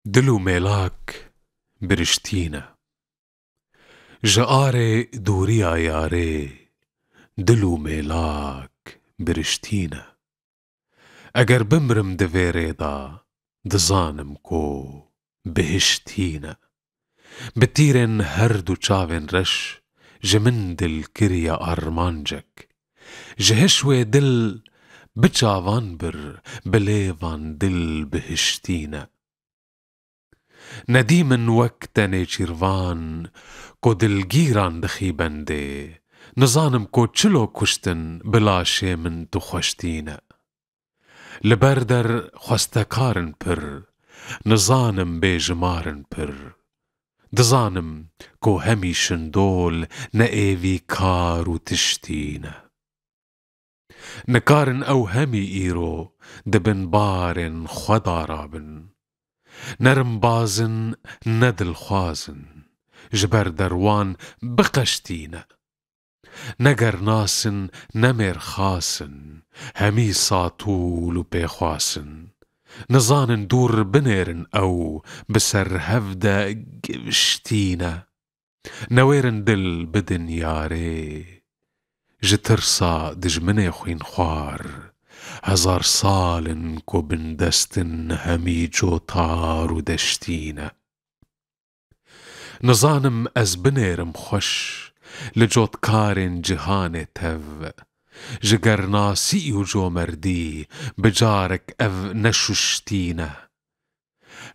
دلو ميلاك برشتينا جآري دوريا ياري دلو ميلاك برشتينا اگر بمرم دفيريدا دزانم كو بهشتينا بتيرن هردو چاوين رش جمن دل كريا أرمانجك جهشوي دل بچاوان بر بليوان دل بهشتينا نديمن وقتني چيروان کو دلگیران دخی بنده نزانم کو چلو کشتن بلاشه من تو خوشتینه لبردر خواستکارن پر نزانم بیجمارن پر دزانم کو همیشن دول نئیوی کارو تشتینه نکارن او همی ایرو دبن بارن خودارابن نرم بازن ندل خوازن جبر دروان بقشتينا نگر ناسن نمر خاسن همي ساطول و بيخواسن نزانن دور بنيرن او بسر هفدا گوشتينا نويرن دل بدن ياري جترسا دجمني خوين خوار هزار سالن كو بندستن همي جوتار و دشتينا نزانم از بنيرم خوش لجوت كارن جهان تف جگر ناسي و جو مردي بجارك اف نشوشتينا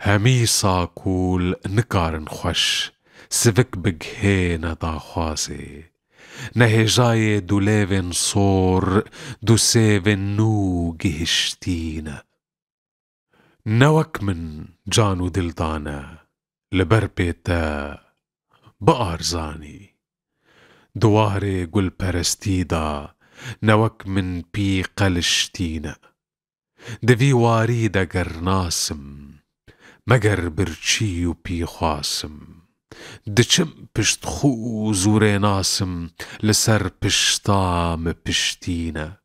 همي ساكول نكارن خوش سفك بگهينا دا خوازي نهجاي دوليفن صور دو سيفن نو گهشتينا نوك من جانو دلدانا لبر بيتا بارزاني دواري قل پرستيدا نوك من بي قلشتينا دفي واريدا قرناسم مگر برچي و بي خاسم دچم پشت خو زوري ناسم لسر پشتام پشتينا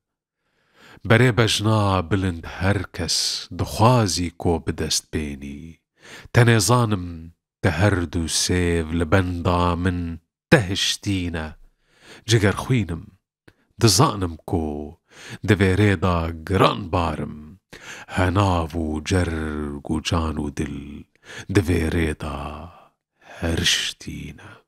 بري بجنا بلند هركس دخوازي كو بدست بيني تنظانم تهردو سيف لبندا من تهشتينا جگر خوينم دزانم كو دفيريدا گران بارم هناو جرگ و جانو دل دفيريدا هرشتينا